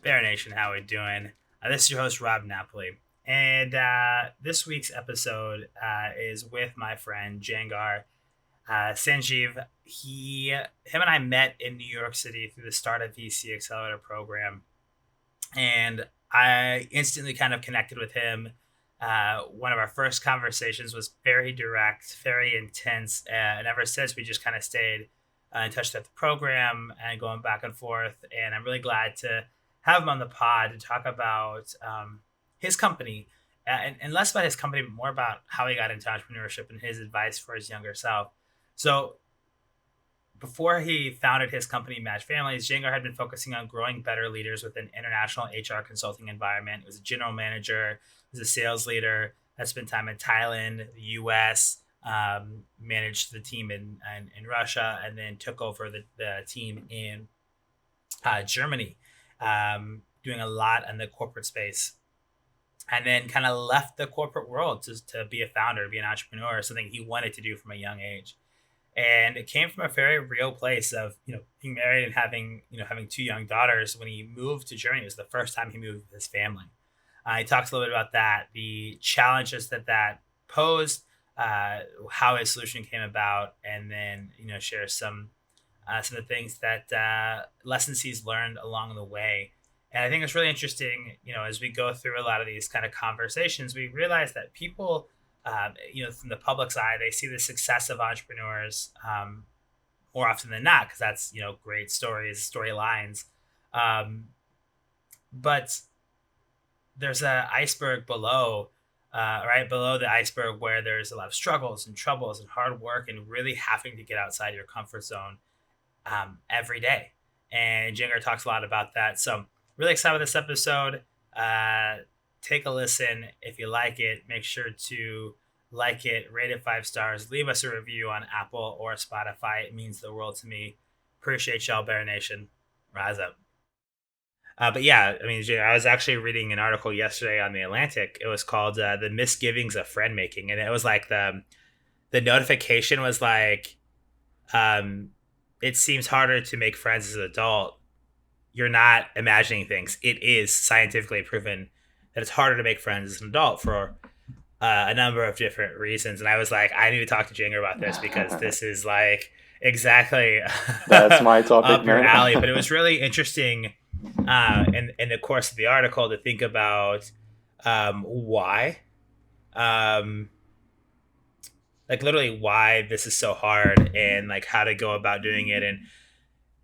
Bear Nation, how we doing? This is your host Rob Napoli, and this week's episode is with my friend Dzhangar. Sanzhiev. Him and I met in New York City through the Startup VC Accelerator program, and I instantly kind of connected with him. One of our first conversations was very direct, very intense, and ever since we just kind of stayed in touch with the program and going back and forth. And I'm really glad to have him on the pod to talk about his company and less about his company, but more about how he got into entrepreneurship and his advice for his younger self. So before he founded his company, Match Families, Dzhangar had been focusing on growing better leaders within international HR consulting environment. He was a general manager, he was a sales leader, had spent time in Thailand, the US, managed the team in Russia, and then took over the team in Germany, doing a lot in the corporate space. And then kind of left the corporate world to be a founder, to be an entrepreneur, something he wanted to do from a young age. And it came from a very real place of being married and having two young daughters. When he moved to Germany, it was the first time he moved with his family. He talks a little bit about that, the challenges that posed, how his solution came about, and then shares some of the things that lessons he's learned along the way. And I think it's really interesting, as we go through a lot of these kind of conversations, we realize that people, from the public's eye, they see the success of entrepreneurs more often than not, because that's, great stories, storylines. Um, but there's an iceberg below, right below the iceberg, where there's a lot of struggles and troubles and hard work and really having to get outside your comfort zone every day. And Dzhangar talks a lot about that. So really excited with this episode. Take a listen. If you like it, make sure to like it, rate it 5 stars, leave us a review on Apple or Spotify. It means the world to me. Appreciate y'all, Bear Nation. Rise up. But yeah, I mean, I was actually reading an article yesterday on the Atlantic. It was called "The Misgivings of Friend Making," and it was like the notification was like, it seems harder to make friends as an adult. You're not imagining things. It is scientifically proven that it's harder to make friends as an adult for a number of different reasons. And I was like, I need to talk to Jinger about this because this is like exactly That's my topic, up your man. alley. But it was really interesting in the course of the article to think about why. Like literally why this is so hard and like how to go about doing it. And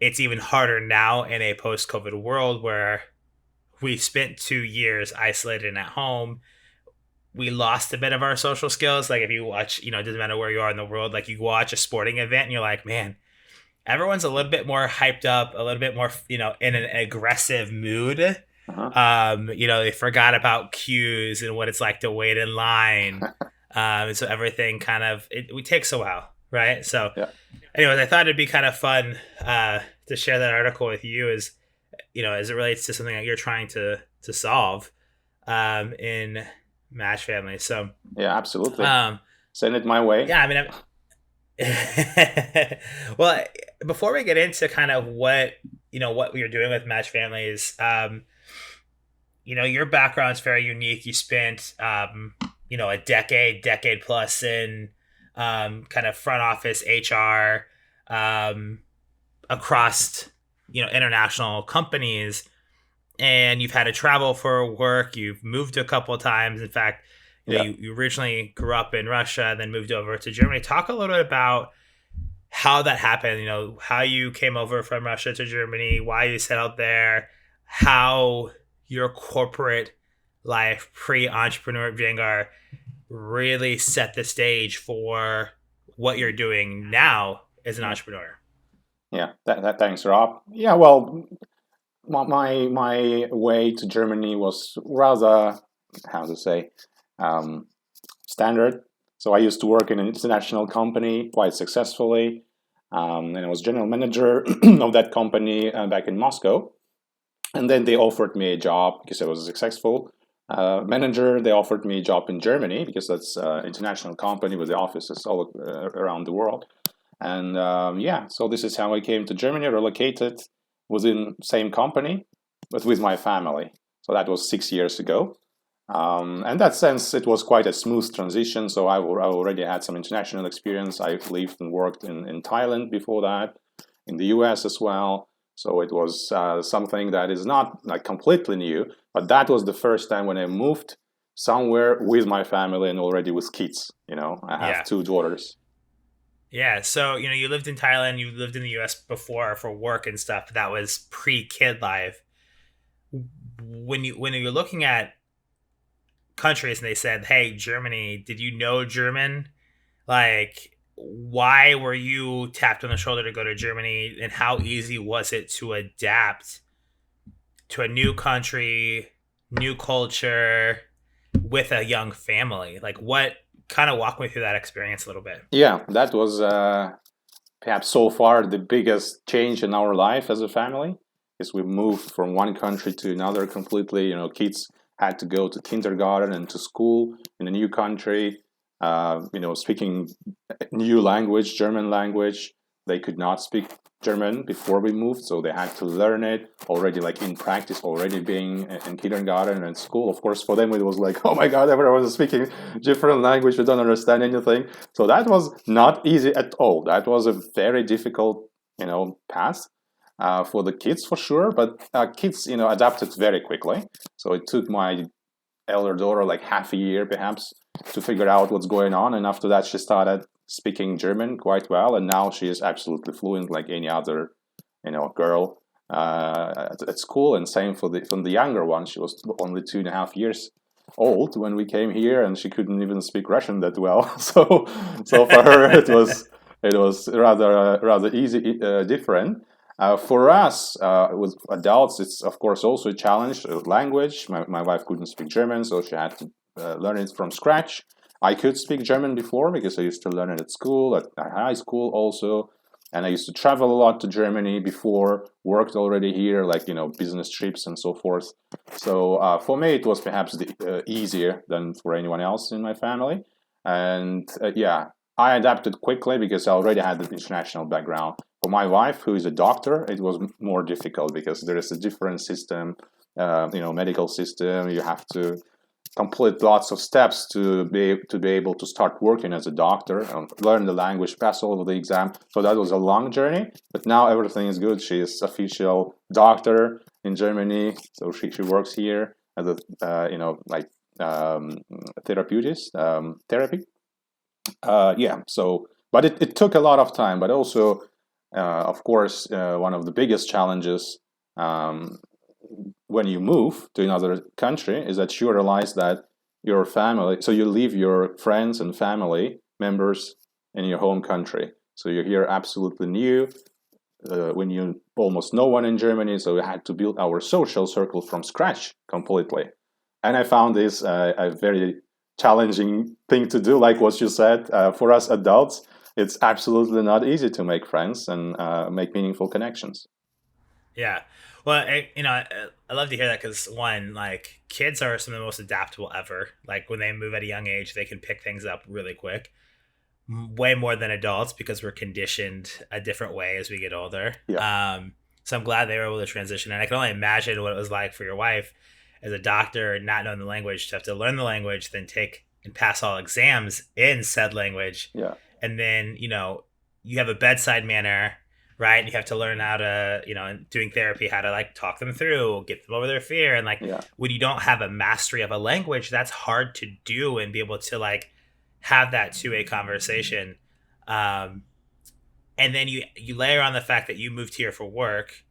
it's even harder now in a post-COVID world where we spent 2 years isolated and at home. We lost a bit of our social skills. Like if you watch, it doesn't matter where you are in the world, like you watch a sporting event and you're like, man, everyone's a little bit more hyped up, a little bit more, in an aggressive mood. They forgot about cues and what it's like to wait in line. And so everything kind of, it takes a while, right? So Yeah. anyways, I thought it'd be kind of fun to share that article with you as it relates to something that you're trying to solve in Match Family. So Yeah, absolutely. um, Send it my way. yeah, I mean, well, before we get into kind of what you're doing with Match Families, your background is very unique. You spent a decade plus in kind of front office HR across international companies, and you've had to travel for work. You've moved a couple of times. In fact, you originally grew up in Russia, then moved over to Germany. Talk a little bit about how that happened. How you came over from Russia to Germany, why you settled there, how your corporate life pre-entrepreneur Dzhangar really set the stage for what you're doing now as an entrepreneur. Yeah, that thanks, Rob. Yeah, well, my way to Germany was rather, how to say, standard. So I used to work in an international company quite successfully, and I was general manager of that company back in Moscow. And then they offered me a job because I was a successful manager. They offered me a job in Germany because that's an international company with the offices all around the world. And so this is how I came to Germany, relocated within same company. but with my family. So that was 6 years ago. In that sense, it was quite a smooth transition. So I already had some international experience. I've lived and worked in Thailand before that, in the US as well. So it was something that is not like completely new, but that was the first time when I moved somewhere with my family and already with kids. I have Yeah. two daughters. Yeah. So, you lived in Thailand, you lived in the US before for work and stuff. That was pre-kid life. When you're looking at countries and they said, "Hey, Germany, did you know German?" Like, why were you tapped on the shoulder to go to Germany, and how easy was it to adapt to a new country, new culture with a young family? Like, what kind of walk me through that experience a little bit? Yeah, that was perhaps so far the biggest change in our life as a family, is we moved from one country to another completely. Kids had to go to kindergarten and to school in a new country. Speaking new language, German language. They could not speak German before we moved, so they had to learn it already, like in practice, already being in kindergarten and school. Of course, for them it was like, oh my God, everyone was speaking different language. We don't understand anything. So that was not easy at all. That was a very difficult, path. For the kids for sure, but kids, adapted very quickly. So it took my elder daughter like half a year perhaps to figure out what's going on, and after that she started speaking German quite well, and now she is absolutely fluent like any other girl at school. And same from the younger one. She was only 2.5 years old when we came here, and she couldn't even speak Russian that well. So for her it was rather easy, different. For us, with adults, it's of course also a challenge. Language. My wife couldn't speak German, so she had to learn it from scratch. I could speak German before because I used to learn it at school, at high school also, and I used to travel a lot to Germany before. Worked already here, like business trips and so forth. So for me, it was perhaps easier than for anyone else in my family, and yeah, I adapted quickly because I already had the international background. For my wife, who is a doctor, it was more difficult because there is a different system, medical system. You have to complete lots of steps to be able to start working as a doctor and learn the language, pass all of the exam. So that was a long journey, but now everything is good. She is official doctor in Germany, so she works here as a like therapist, therapy. Yeah. So, but it took a lot of time, but also of course, one of the biggest challenges um, when you move to another country is that you realize that your family, so you leave your friends and family members in your home country. So you're here absolutely new, when you almost no one in Germany. So we had to build our social circle from scratch completely. And I found this a very challenging thing to do, like what you said. For us adults, it's absolutely not easy to make friends and make meaningful connections. Yeah. Well, I love to hear that because one, like kids are some of the most adaptable ever. Like when they move at a young age, they can pick things up really quick, way more than adults because we're conditioned a different way as we get older. Yeah. So I'm glad they were able to transition, and I can only imagine what it was like for your wife as a doctor, not knowing the language, to have to learn the language, then take and pass all exams in said language, Yeah. and then you have a bedside manner, right? You have to learn how to, doing therapy, how to like talk them through, get them over their fear. And like Yeah. when you don't have a mastery of a language, that's hard to do and be able to like have that two-way conversation. Um, and then you layer on the fact that you moved here for work.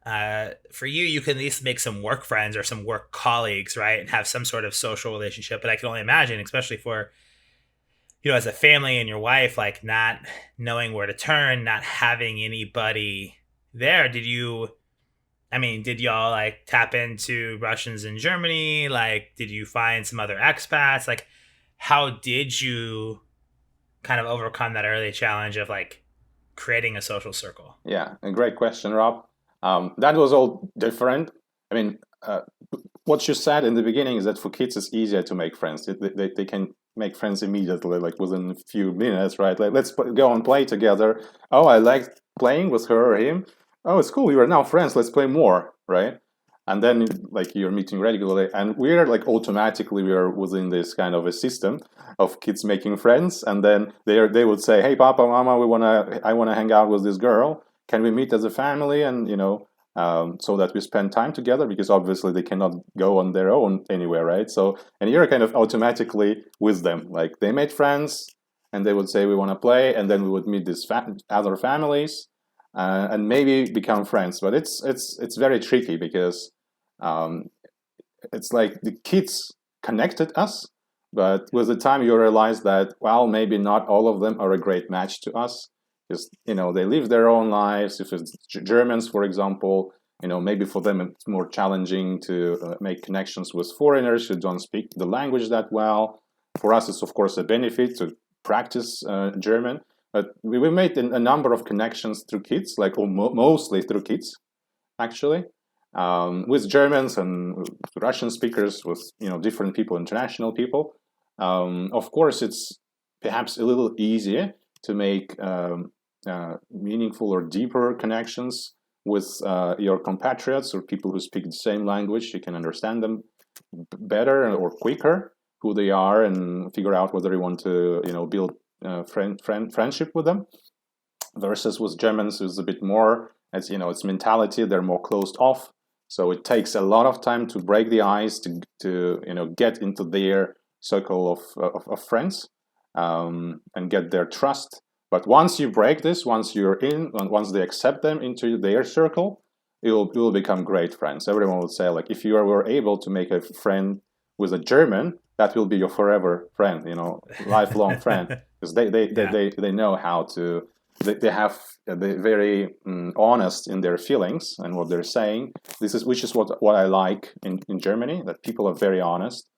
For you, you can at least make some work friends or some work colleagues, right? And have some sort of social relationship. But I can only imagine, especially for as a family and your wife, like not knowing where to turn, not having anybody there. Did y'all like tap into Russians in Germany? Like, did you find some other expats? Like, how did you kind of overcome that early challenge of like creating a social circle? Yeah. A great question, Rob. That was all different. I mean, what you said in the beginning is that for kids it's easier to make friends. They can make friends immediately, like within a few minutes, right? Like, let's go and play together. Oh, I like playing with her or him. Oh, it's cool. We are now friends. Let's play more, right? and then like you're meeting regularly, and we're like automatically we are within this kind of a system of kids making friends, and then they would say, hey papa, mama, I want to hang out with this girl, can we meet as a family? And so that we spend time together, because obviously they cannot go on their own anywhere, right? So, and you're kind of automatically with them, like they made friends, and they would say we want to play, and then we would meet these other families, and maybe become friends. But it's very tricky, because um, it's like the kids connected us, but with the time you realize that, well, maybe not all of them are a great match to us, because they live their own lives. If it's Germans, for example, maybe for them it's more challenging to make connections with foreigners who don't speak the language that well. For us, it's of course a benefit to practice German. But we made a number of connections through kids, like mostly through kids, actually, with Germans and Russian speakers, with different people, international people. Of course, it's perhaps a little easier to make meaningful or deeper connections with your compatriots or people who speak the same language. You can understand them better or quicker, who they are, and figure out whether you want to build friendship with them. Versus with Germans, who's a bit more, as it's mentality, they're more closed off. So it takes a lot of time to break the ice, to get into their circle of friends, and get their trust. But once you break this, once you're in, and once they accept them into their circle, you will become great friends. Everyone would say, like, if you were able to make a friend with a German, that will be your forever friend, lifelong friend, because they know how to. They're very honest in their feelings and what they're saying. Which is what I like in Germany, that people are very honest,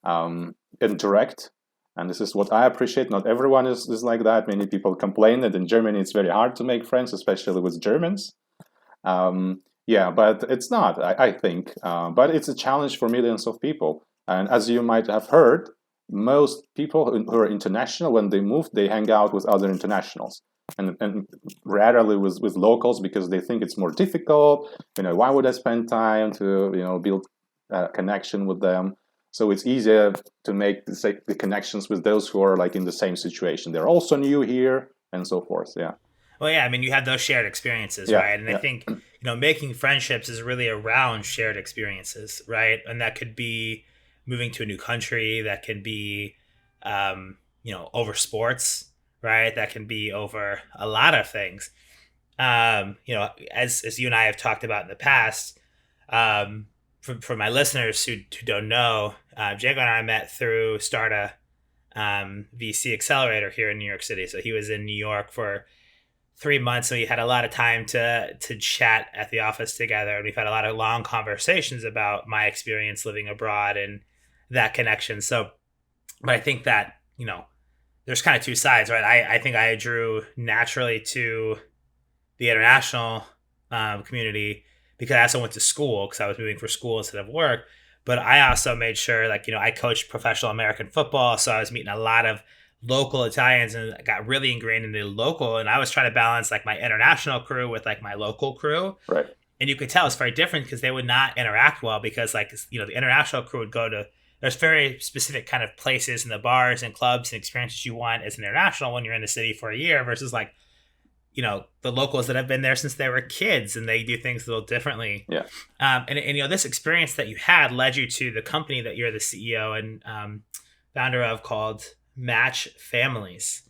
and direct. And this is what I appreciate. Not everyone is like that. Many people complain that in Germany it's very hard to make friends, especially with Germans. But it's not, I think. But it's a challenge for millions of people. And as you might have heard, most people who are international, when they move, they hang out with other internationals. And rarely with locals, because they think it's more difficult. Why would I spend time to build a connection with them? So it's easier to make the connections with those who are like in the same situation. They're also new here, and so forth. Yeah. Well, yeah, I mean, you have those shared experiences, Yeah. right? And I think, making friendships is really around shared experiences, right? And that could be moving to a new country, that can be, over sports, right? That can be over a lot of things. As you and I have talked about in the past, for my listeners who don't know, Dzhangar and I met through Starta VC Accelerator here in New York City. So he was in New York for 3 months, so we had a lot of time to chat at the office together, and we've had a lot of long conversations about my experience living abroad and that connection. So, but I think that there's kind of two sides, right? I think I drew naturally to the international community because I also went to school, because I was moving for school instead of work. But I also made sure, like, I coached professional American football, so I was meeting a lot of local Italians and got really ingrained in the local. And I was trying to balance like my international crew with like my local crew. Right. And you could tell it's very different because they would not interact well, because like, the international crew would go to, there's very specific kind of places in the bars and clubs and experiences you want as an international when you're in the city for a year, versus like, the locals that have been there since they were kids, and they do things a little differently. Yeah. And this experience that you had led you to the company that you're the CEO and founder of, called MatchFamilies.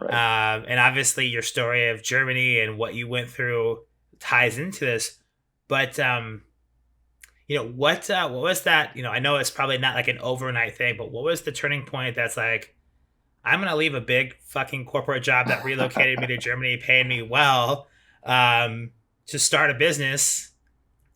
Right. And obviously your story of Germany and what you went through ties into this. But what was that? I know it's probably not like an overnight thing, but what was the turning point that's like, I'm going to leave a big fucking corporate job that relocated me to Germany, paying me well, to start a business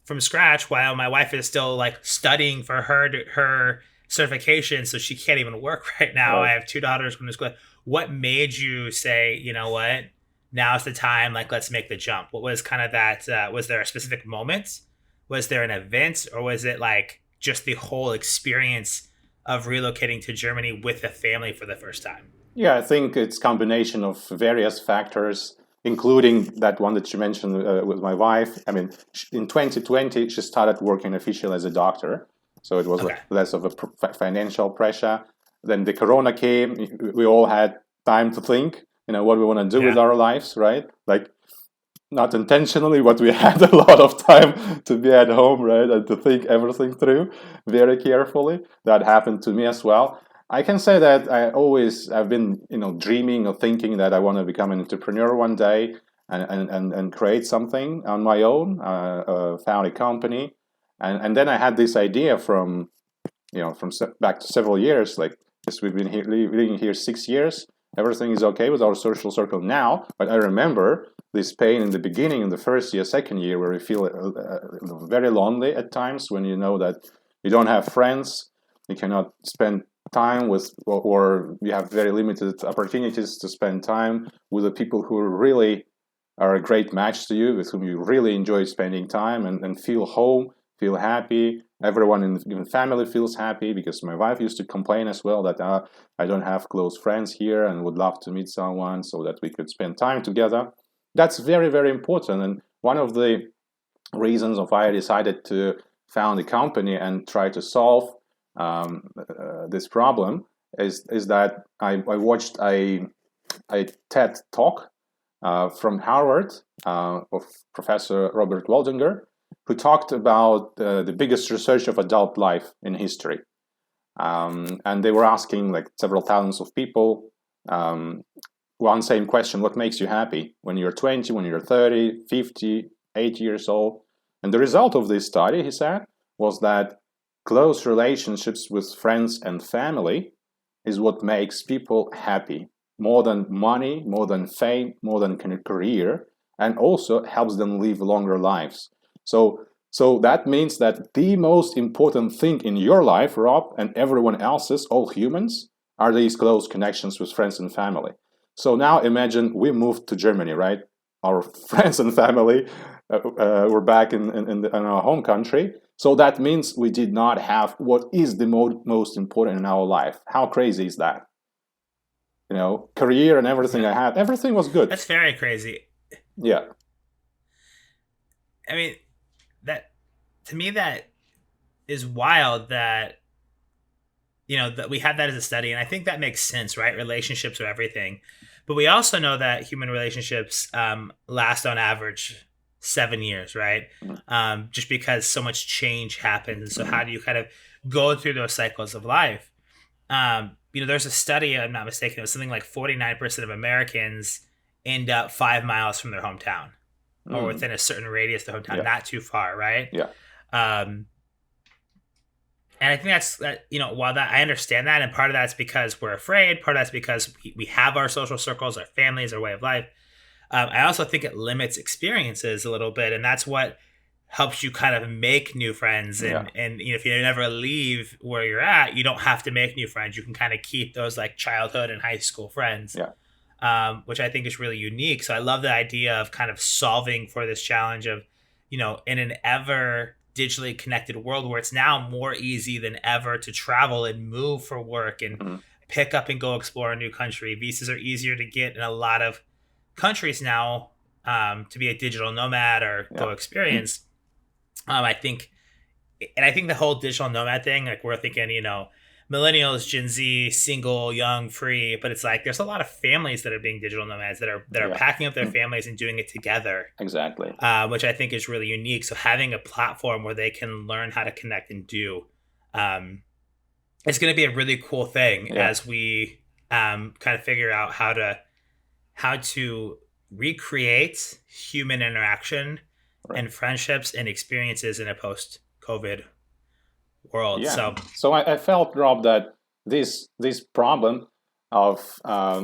from scratch while my wife is still like studying for her certification, so she can't even work right now. Right. I have 2 daughters going to school. What made you say, you know what, now's the time, like, let's make the jump? What was kind of that, was there a specific moment? Was there an event, or was it like just the whole experience of relocating to Germany with a family for the first time? Yeah, I think it's a combination of various factors. including that one that you mentioned with my wife. I mean, in 2020, she started working officially as a doctor. So it was Okay. less of a financial pressure. Then the corona came. We all had time to think, what we want to do with Yeah. our lives, right? Like, not intentionally, but we had a lot of time to be at home, right? And to think everything through very carefully. That happened to me as well. I can say that I've been, dreaming or thinking that I want to become an entrepreneur one day and create something on my own, found a company. And then I had this idea from back to several years, like, yes, we've been living here 6 years. Everything is okay with our social circle now, but I remember this pain in the beginning, in the first year, second year, where you feel very lonely at times when you know that you don't have friends, you cannot spend time with, or you have very limited opportunities to spend time with the people who really are a great match to you, with whom you really enjoy spending time and feel home, feel happy. Everyone in the family feels happy, because my wife used to complain as well that I don't have close friends here and would love to meet someone so that we could spend time together. That's very, very important. And one of the reasons of why I decided to found a company and try to solve this problem is that I watched a TED talk from Harvard of Professor Robert Waldinger, who talked about the biggest research of adult life in history. And they were asking like several thousands of people one same question: what makes you happy when you're 20, when you're 30, 50, 80 years old? And the result of this study, he said, was that close relationships with friends and family is what makes people happy, more than money, more than fame, more than career, and also helps them live longer lives. So that means that the most important thing in your life, Rob, and everyone else's, all humans, are these close connections with friends and family. So now imagine we moved to Germany, right? Our friends and family were back in our home country. So that means we did not have what is the most important in our life. How crazy is that? Career and everything Yeah. I had, everything was good. That's very crazy. Yeah. I mean, that to me that is wild that that we have that as a study, and I think that makes sense, right? Relationships are everything, but we also know that human relationships last on average 7 years, right? Just because so much change happens, and so how do you kind of go through those cycles of life? There's a study, I'm not mistaken, it was something like 49% of Americans end up 5 miles from their hometown, or Mm. within a certain radius of the hometown, Yeah. not too far, right? Yeah. Um, and I think that's that. While that I understand that, and part of that's because we're afraid, part of that's because we have our social circles, our families, our way of life. I also think it limits experiences a little bit, and that's what helps you kind of make new friends. Yeah. And if you never leave where you're at, you don't have to make new friends. You can kind of keep those like childhood and high school friends, Yeah. which I think is really unique. So I love the idea of kind of solving for this challenge of, in an ever digitally connected world where it's now more easy than ever to travel and move for work and Mm-hmm. pick up and go explore a new country. Visas are easier to get in a lot of countries now, to be a digital nomad or go Yeah. experience. I think, and I think the whole digital nomad thing, like we're thinking, millennials, Gen Z, single, young, free, but it's like there's a lot of families that are being digital nomads that are Yeah. packing up their families and doing it together, Exactly. which I think is really unique. So having a platform where they can learn how to connect and do, it's going to be a really cool thing Yeah. as we kind of figure out how to recreate human interaction Right. and friendships and experiences in a post-COVID world. Yeah. So I felt, Rob, that this problem of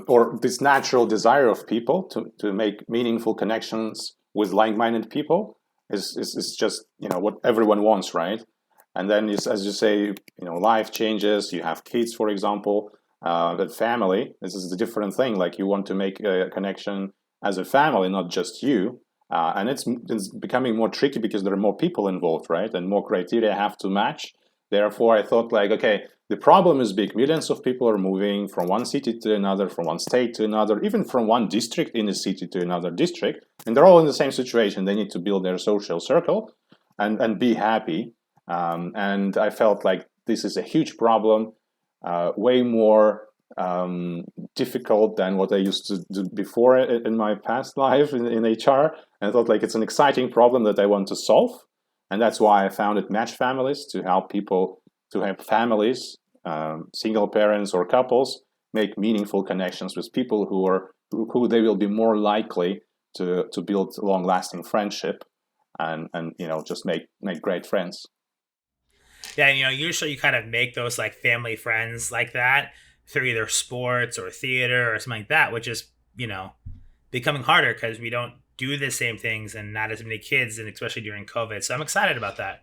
or this natural desire of people to make meaningful connections with like-minded people is just what everyone wants, right? And then as you say, life changes. You have kids, for example. That family. This is a different thing. Like you want to make a connection as a family, not just you. And it's becoming more tricky because there are more people involved, right? And more criteria have to match. Therefore, I thought like, okay, the problem is big. Millions of people are moving from one city to another, from one state to another, even from one district in a city to another district, and they're all in the same situation. They need to build their social circle and be happy. And I felt like this is a huge problem, way more difficult than what I used to do before in my past life in HR. And I thought like it's an exciting problem that I want to solve. And that's why I founded MatchFamilies to help people, to help families, single parents or couples, make meaningful connections with people who they will be more likely to build long-lasting friendship and just make great friends. Yeah, usually you kind of make those like family friends like that through either sports or theater or something like that, which is, becoming harder because we don't do the same things and not as many kids, and especially during COVID. So I'm excited about that.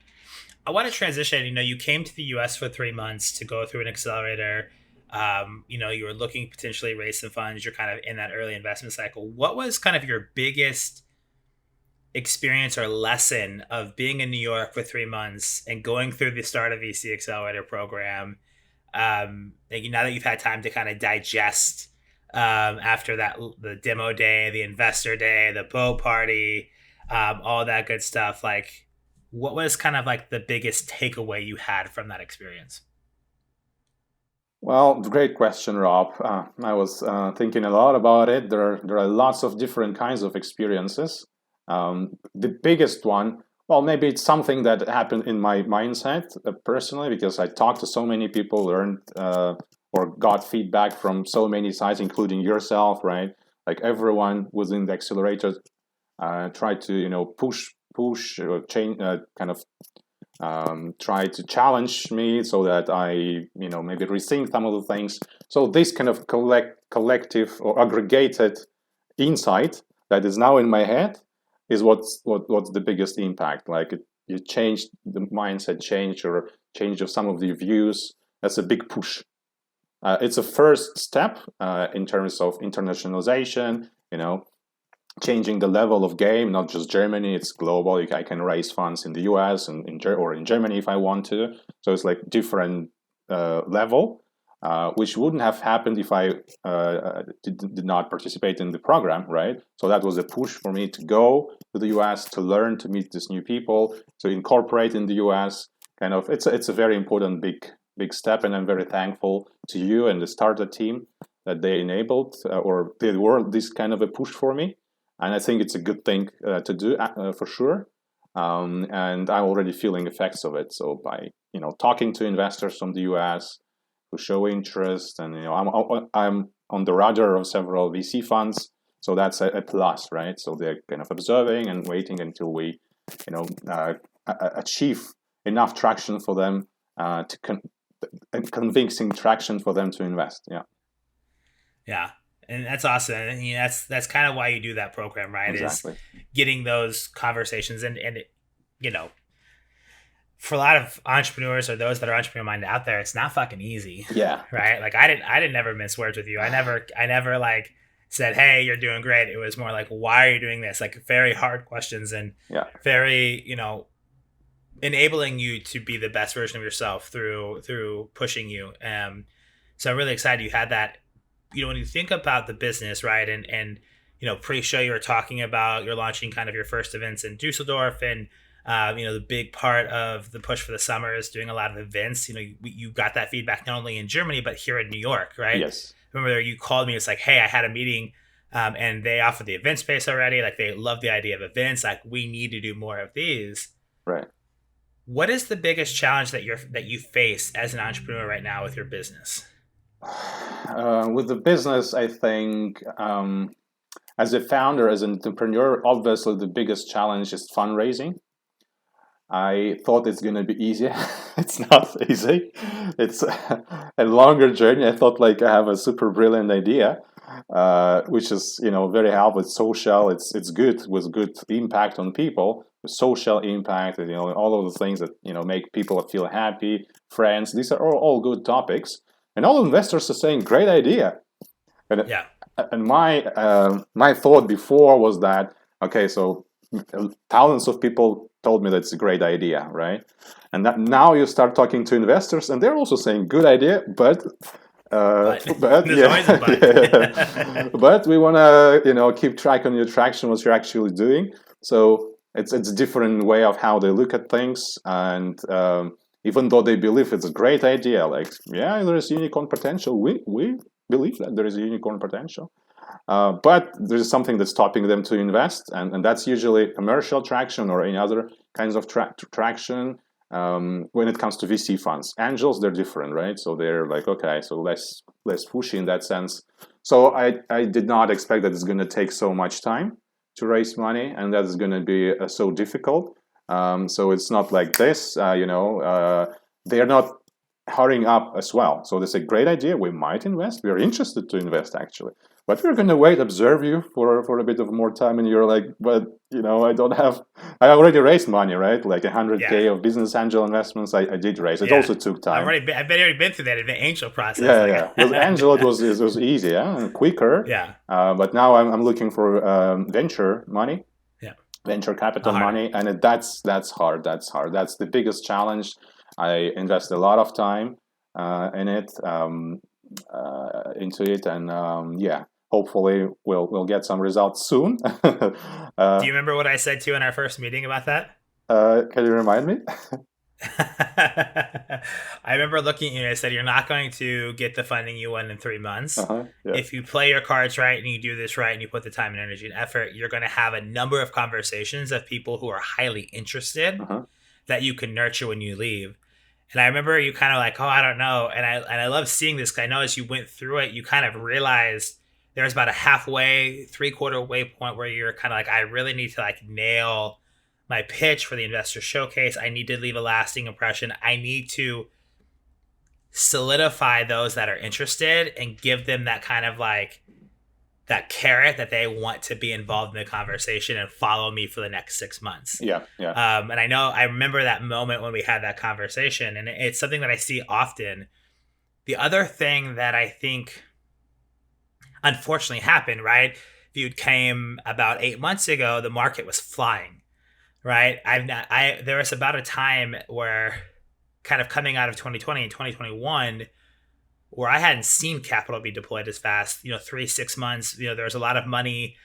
I want to transition. You came to the US for 3 months to go through an accelerator. You were looking to potentially raise some funds. You're kind of in that early investment cycle. What was kind of your biggest experience or lesson of being in New York for 3 months and going through the start of VC Accelerator program? Now that you've had time to kind of digest after that, the demo day, the investor day, the bow party, all that good stuff. Like, what was kind of like the biggest takeaway you had from that experience? Well, great question, Rob. I was thinking a lot about it. There are lots of different kinds of experiences. The biggest one, well, maybe it's something that happened in my mindset personally, because I talked to so many people, learned or got feedback from so many sides, including yourself, right? Like everyone within the accelerator tried to, push or change, kind of try to challenge me so that I, maybe rethink some of the things. So this kind of collective or aggregated insight that is now in my head is what's the biggest impact. Like you change the mindset, change or change of some of the views. That's a big push. It's a first step in terms of internationalization. Changing the level of game, not just Germany, it's global. I can raise funds in the US and or in Germany if I want to. So it's like different level, which wouldn't have happened if I did not participate in the program, right? So that was a push for me to go to the US, to learn, to meet these new people, to incorporate in the US. Kind of, it's a very important big step, and I'm very thankful to you and the startup team that they enabled or they were this kind of a push for me. And I think it's a good thing to do for sure. And I'm already feeling effects of it. So by talking to investors from the US who show interest, and I'm on the radar of several VC funds, so that's a plus, right? So they're kind of observing and waiting until we achieve enough traction for them convincing traction for them to invest. Yeah. And that's awesome. And that's kind of why you do that program, right? Exactly. Is getting those conversations and for a lot of entrepreneurs or those that are entrepreneur minded out there, it's not fucking easy. Yeah. Right. Like I didn't never mince words with you. I never like said, "Hey, you're doing great." It was more like, "Why are you doing this?" Like very hard questions and very, enabling you to be the best version of yourself through pushing you. So I'm really excited you had that. When you think about the business, right, and pre-show you were talking about you're launching kind of your first events in Dusseldorf, and the big part of the push for the summer is doing a lot of events. You got that feedback not only in Germany but here in New York, right? Yes. Remember you called me. It's like, hey, I had a meeting, and they offered the event space already. Like they love the idea of events. Like we need to do more of these. Right. What is the biggest challenge that you face as an entrepreneur right now with your business? With the business, I think as a founder, as an entrepreneur, obviously the biggest challenge is fundraising. I thought it's going to be easier. It's not easy. It's a longer journey. I thought like I have a super brilliant idea, which is very helpful. It's social. It's good with good impact on people. Social impact, and all of the things that make people feel happy, friends. These are all good topics. And all investors are saying, "Great idea." And my thought before was that, okay, so thousands of people told me that's a great idea, right? And now you start talking to investors, and they're also saying good idea, but but There's yeah, always a but. yeah. But we want to keep track on your traction, what you're actually doing. So it's a different way of how they look at things, and even though they believe it's a great idea, like yeah, there is unicorn potential. We believe that there is a unicorn potential. But there's something that's stopping them to invest, and that's usually commercial traction or any other kinds of traction. When it comes to VC funds, angels, they're different, right? So they're like, okay, so less pushy in that sense. So I did not expect that it's going to take so much time to raise money, and that is going to be so difficult. So it's not like this, they're not hurrying up as well. So that's a great idea. We might invest. We're interested to invest, actually. But we're going to wait, observe you for a bit of more time. And you're like, but, I already raised money, right? Like 100K of business angel investments I did raise. It also took time. I've already been through that in the angel process. Yeah. With angel, it was easy, and quicker. Yeah. But now I'm looking for venture money. Yeah. Venture capital money. And that's hard. That's hard. That's the biggest challenge. I invest a lot of time in it, into it, and hopefully we'll get some results soon. Do you remember what I said to you in our first meeting about that? Can you remind me? I remember looking at you and I said, you're not going to get the funding you want in 3 months. If you play your cards right and you do this right and you put the time and energy and effort, you're going to have a number of conversations of people who are highly interested that you can nurture when you leave. And I remember you kind of like, oh, I don't know. And I love seeing this because I know as you went through it, you kind of realized there was about a halfway, 3/4 way point where you're kind of like, I really need to like nail my pitch for the investor showcase. I need to leave a lasting impression. I need to solidify those that are interested and give them that kind of like that carrot that they want to be involved in the conversation and follow me for the next 6 months. Yeah. And I remember that moment when we had that conversation, and it's something that I see often. The other thing that I think unfortunately happened, right? If you came about 8 months ago, the market was flying, right? There was about a time where kind of coming out of 2020 and 2021 where I hadn't seen capital be deployed as fast, 3-6 months, there was a lot of money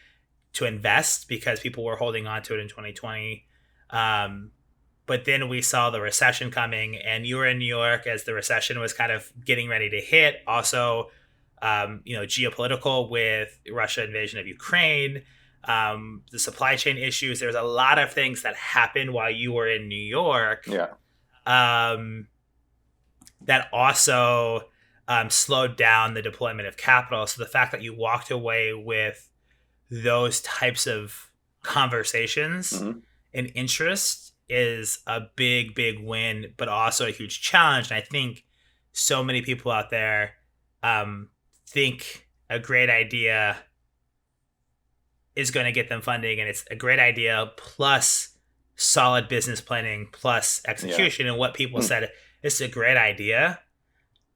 to invest because people were holding on to it in 2020. But then we saw the recession coming, and you were in New York as the recession was kind of getting ready to hit. Also, geopolitical with Russia invasion of Ukraine, the supply chain issues. There's a lot of things that happened while you were in New York. Yeah. That also slowed down the deployment of capital. So the fact that you walked away with those types of conversations and interest is a big, big win, but also a huge challenge. And I think so many people out there think a great idea is going to get them funding, and it's a great idea plus solid business planning plus execution. And what people said, this is a great idea.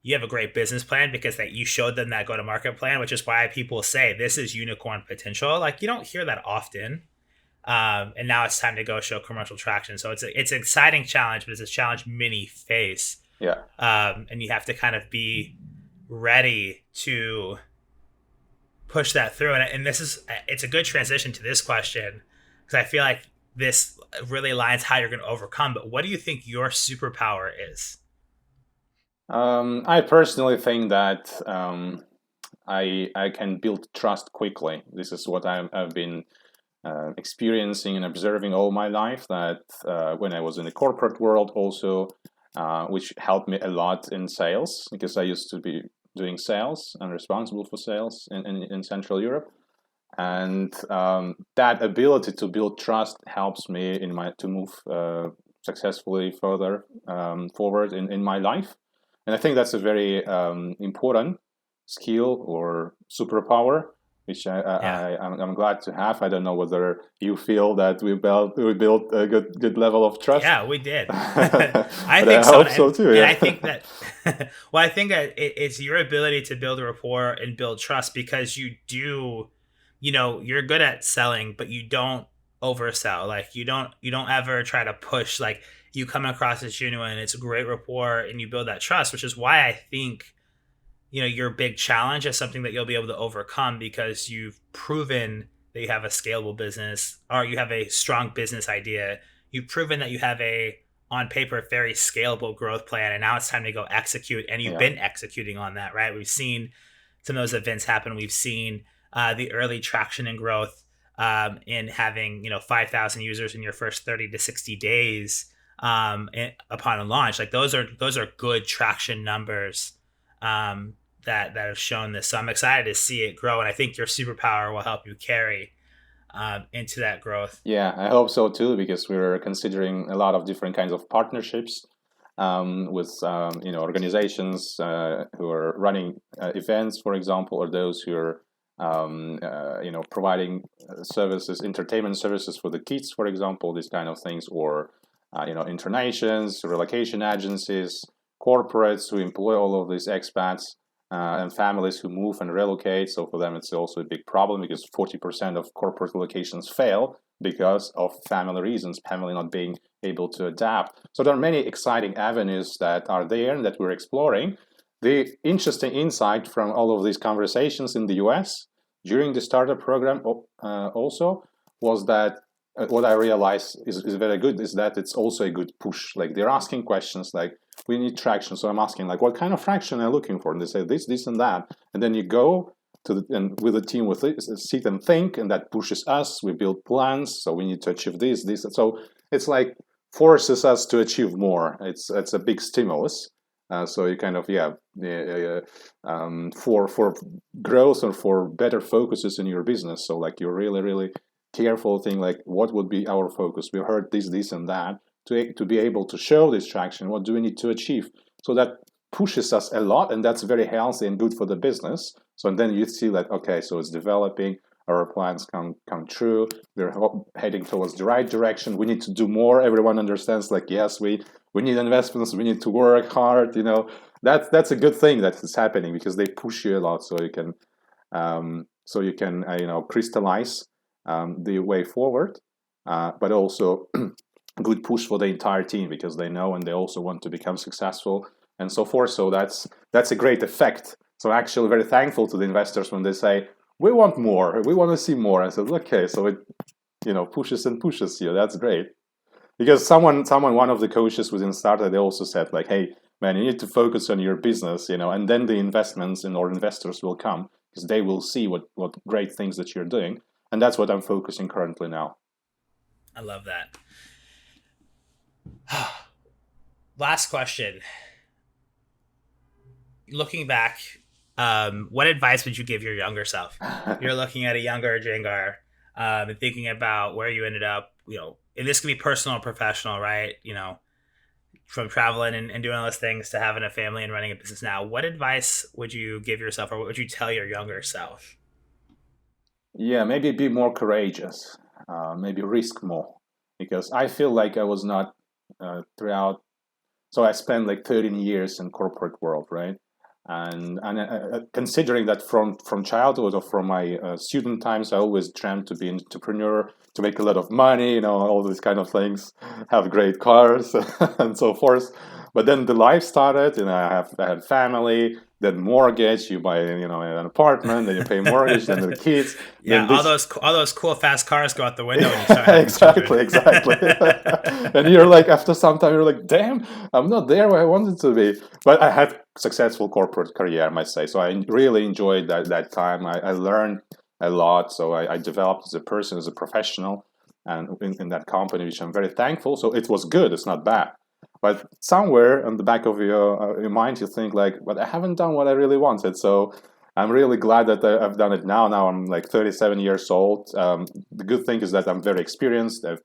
You have a great business plan because that you showed them that go-to-market plan, which is why people say this is unicorn potential. Like, you don't hear that often. And now it's time to go show commercial traction. So it's an exciting challenge, but it's a challenge many face. Yeah. And you have to kind of be ready to push that through. And it's a good transition to this question because I feel like this really lines how you're going to overcome. But what do you think your superpower is? I personally think that I can build trust quickly. This is what I've been experiencing and observing all my life, that when I was in the corporate world also, which helped me a lot in sales, because I used to be doing sales and responsible for sales in Central Europe. And that ability to build trust helps me to move successfully further forward in my life. And I think that's a very important skill or superpower, which I'm glad to have. I don't know whether you feel that we built a good level of trust. Yeah, we did. I hope so too. And I think that, I think that it's your ability to build a rapport and build trust because you do, you're good at selling, but you don't oversell. Like you don't ever try to push. Like you come across as genuine. It's a great rapport, and you build that trust, which is why I think your big challenge is something that you'll be able to overcome because you've proven that you have a scalable business or you have a strong business idea. You've proven that you have a on paper very scalable growth plan, and now it's time to go execute, and you've Yeah. been executing on that, right? We've seen some of those events happen. We've seen the early traction and growth in having 5,000 users in your first 30 to 60 days upon a launch. Like those are good traction numbers that have shown this. So I'm excited to see it grow, and I think your superpower will help you carry into that growth. Yeah, I hope so too, because we're considering a lot of different kinds of partnerships with organizations who are running events, for example, or those who are providing services, entertainment services for the kids, for example, these kind of things, or internations, relocation agencies, corporates who employ all of these expats. And families who move and relocate. So for them, it's also a big problem because 40% of corporate relocations fail because of family reasons, family not being able to adapt. So there are many exciting avenues that are there and that we're exploring. The interesting insight from all of these conversations in the US during the startup program also was that what I realized is very good is that it's also a good push. Like they're asking questions like, we need traction. So I'm asking like, what kind of traction are you looking for? And they say this, and that. And then you go and with a team with it, sit and think, and that pushes us. We build plans. So we need to achieve this. So it's like forces us to achieve more. It's a big stimulus. So you kind of for growth or for better focuses in your business. So like you're really careful thing like what would be our focus. We heard this and that to be able to show this traction. What do we need to achieve? So that pushes us a lot, and that's very healthy and good for the business. So and then you see that okay, so it's developing. Our plans come true. We're heading towards the right direction. We need to do more. Everyone understands like yes, we need investments. We need to work hard. That's a good thing that is happening because they push you a lot, so you can crystallize the way forward, but also good push for the entire team because they know and they also want to become successful and so forth. So that's a great effect. So actually very thankful to the investors when they say, we want more, we want to see more. I said, okay, so it pushes and pushes you. That's great. Because one of the coaches within Startup, they also said like, hey, man, you need to focus on your business, and then the investments and or investors will come because they will see what great things that you're doing. And that's what I'm focusing currently now. I love that. Last question. Looking back, what advice would you give your younger self? You're looking at a younger Dzhangar and thinking about where you ended up, and this could be personal or professional, right? From traveling and doing all those things to having a family and running a business now. What advice would you give yourself or what would you tell your younger self? Yeah, maybe be more courageous, maybe risk more, because I feel like I was not throughout. So I spent like 13 years in corporate world, right? And considering that from childhood or from my student times, I always dreamt to be an entrepreneur, to make a lot of money, all these kind of things, have great cars and so forth. But then the life started, I had family, then mortgage, you buy an apartment, then you pay mortgage, then the kids. Yeah, Then all those cool fast cars go out the window when you start having exactly. And you're like, after some time, you're like, damn, I'm not there where I wanted to be. But I had successful corporate career, I must say. So I really enjoyed that time. I learned a lot. So I developed as a person, as a professional, and in that company, which I'm very thankful. So it was good. It's not bad. But somewhere on the back of your mind, you think like, but I haven't done what I really wanted. So I'm really glad that I've done it now. Now I'm like 37 years old. The good thing is that I'm very experienced. I've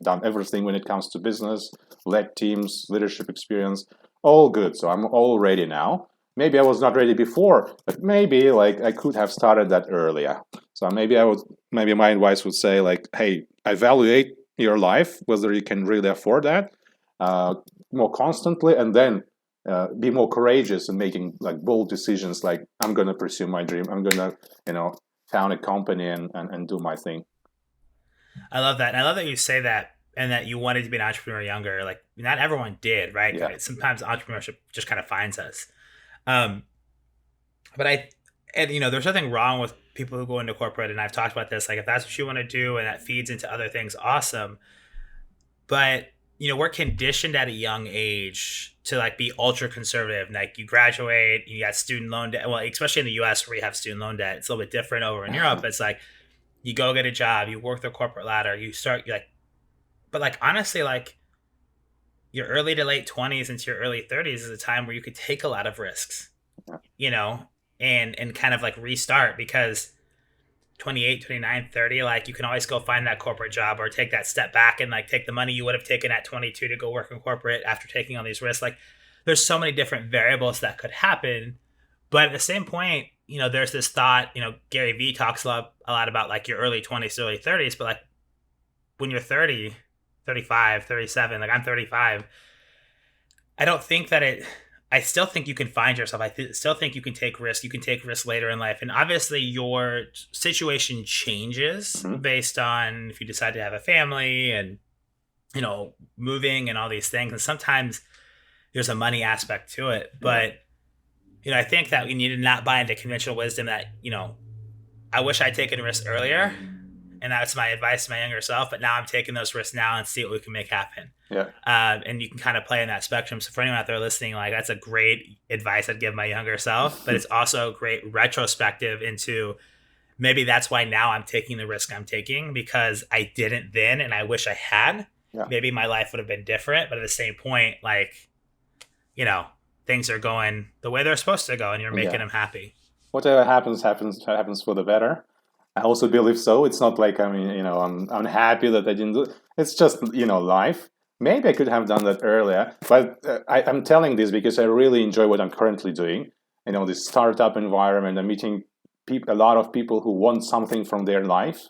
done everything when it comes to business, led teams, leadership experience, all good. So I'm all ready now. Maybe I was not ready before, but maybe like I could have started that earlier. So maybe my advice would say like, hey, evaluate your life, whether you can really afford that more constantly, and then be more courageous in making like bold decisions like I'm going to pursue my dream, I'm going to found a company and do my thing. I love that. And I love that you say that and that you wanted to be an entrepreneur younger. Like, not everyone did, right? Yeah. Sometimes entrepreneurship just kind of finds us. Um, but I, and there's nothing wrong with people who go into corporate. And I've talked about this. Like, if that's what you want to do and that feeds into other things, awesome. But we're conditioned at a young age to like be ultra conservative. Like, you graduate, you got student loan debt. Well, especially in the U.S. where you have student loan debt, it's a little bit different over in Europe. It's like you go get a job, you work the corporate ladder, you start like, but like honestly, like your early to late 20s into your early 30s is a time where you could take a lot of risks, you know, and kind of like restart because 28, 29, 30, like you can always go find that corporate job or take that step back and like take the money you would have taken at 22 to go work in corporate after taking all these risks. Like there's so many different variables that could happen. But at the same point, there's this thought, Gary Vee talks a lot about like your early 20s, early 30s, but like when you're 30, 35, 37, like I'm 35, I don't think that I still think you can find yourself. Still think you can take risks. You can take risks later in life. And obviously, your situation changes Mhm. based on if you decide to have a family and, moving and all these things. And sometimes there's a money aspect to it. Yeah. But, I think that we need to not buy into conventional wisdom that, I wish I'd taken risks earlier. And that's my advice to my younger self. But now I'm taking those risks now and see what we can make happen. Yeah. And you can kind of play in that spectrum. So for anyone out there listening, like that's a great advice I'd give my younger self, but it's also a great retrospective into maybe that's why now I'm taking the risk I'm taking because I didn't then and I wish I had. Yeah. Maybe my life would have been different, but at the same point, like, things are going the way they're supposed to go and you're making Yeah. them happy. Whatever happens for the better. I also believe so. It's not like I'm happy that I didn't do it. It's just life. Maybe I could have done that earlier, but I'm telling this because I really enjoy what I'm currently doing. This startup environment. I'm meeting a lot of people who want something from their life,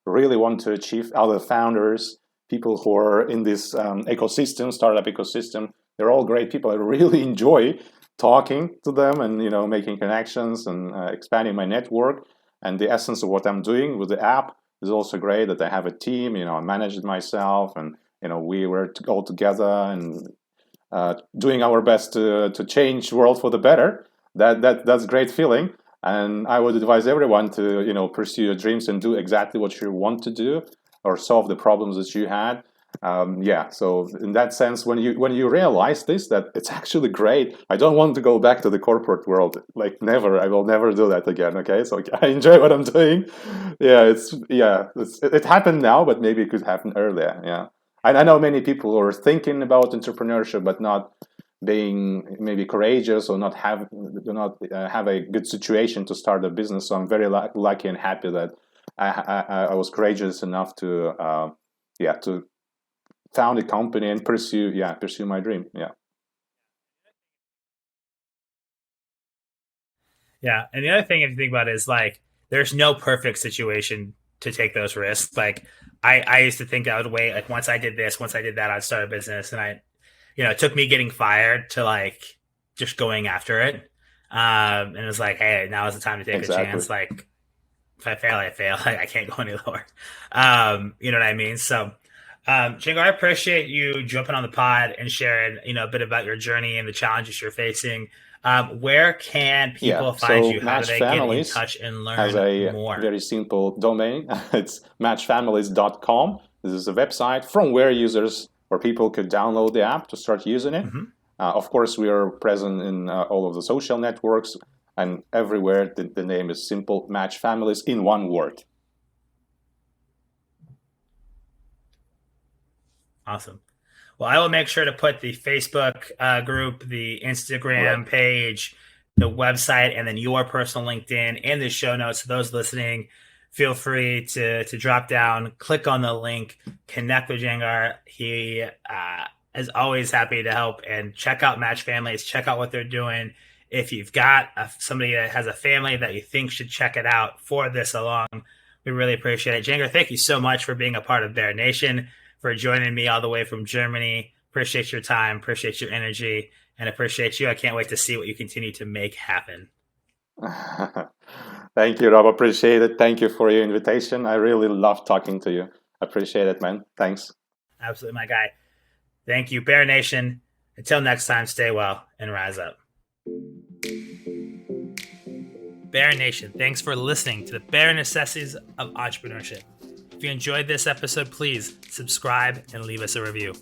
really want to achieve. Other founders, people who are in this ecosystem, startup ecosystem. They're all great people. I really enjoy talking to them and making connections and expanding my network. And the essence of what I'm doing with the app is also great. That I have a team. I manage it myself, and we were all together and doing our best to change the world for the better. That's a great feeling. And I would advise everyone to pursue your dreams and do exactly what you want to do, or solve the problems that you had. So in that sense, when you realize this, that it's actually great. I don't want to go back to the corporate world, like never. I will never do that again. Okay, so I enjoy what I'm doing. It happened now, but maybe it could happen earlier. Yeah, and I know many people who are thinking about entrepreneurship, but not being maybe courageous or do not have a good situation to start a business. So I'm very lucky and happy that I was courageous enough to found a company and pursue my dream. Yeah. And the other thing, if you think about it, is like there's no perfect situation to take those risks. Like I used to think I would wait, like once I did this, once I did that, I'd start a business. And it took me getting fired to like just going after it. And it was like, hey, now is the time to take a Exactly. chance. Like if I fail, I fail. Like, I can't go any lower. You know what I mean? So, Django, I appreciate you jumping on the pod and sharing, a bit about your journey and the challenges you're facing. Where can Yeah, people find so you? How do Match they get in Families touch and has learn a more? very simple domain. It's matchfamilies.com. This is a website from where users or people could download the app to start using it. Mm-hmm. Of course, we are present in all of the social networks, and everywhere the name is simple: Match Families in one word. Awesome. Well, I will make sure to put the Facebook group, the Right. Instagram page, the website, and then your personal LinkedIn in the show notes. For those listening, feel free to drop down, click on the link, connect with Djangar. He is always happy to help and check out Match Families, check out what they're doing. If you've got somebody that has a family that you think should check it out for this along, we really appreciate it. Djangar, thank you so much for being a part of Bear Nation, for joining me all the way from Germany. Appreciate your time, appreciate your energy, and appreciate you. I can't wait to see what you continue to make happen. Thank you, Rob. Appreciate it. Thank you for your invitation. I really love talking to you. Appreciate it, man. Thanks. Absolutely, my guy. Thank you, Bear Nation. Until next time, stay well and rise up. Bear Nation, thanks for listening to the bare necessities of entrepreneurship. If you enjoyed this episode, please subscribe and leave us a review.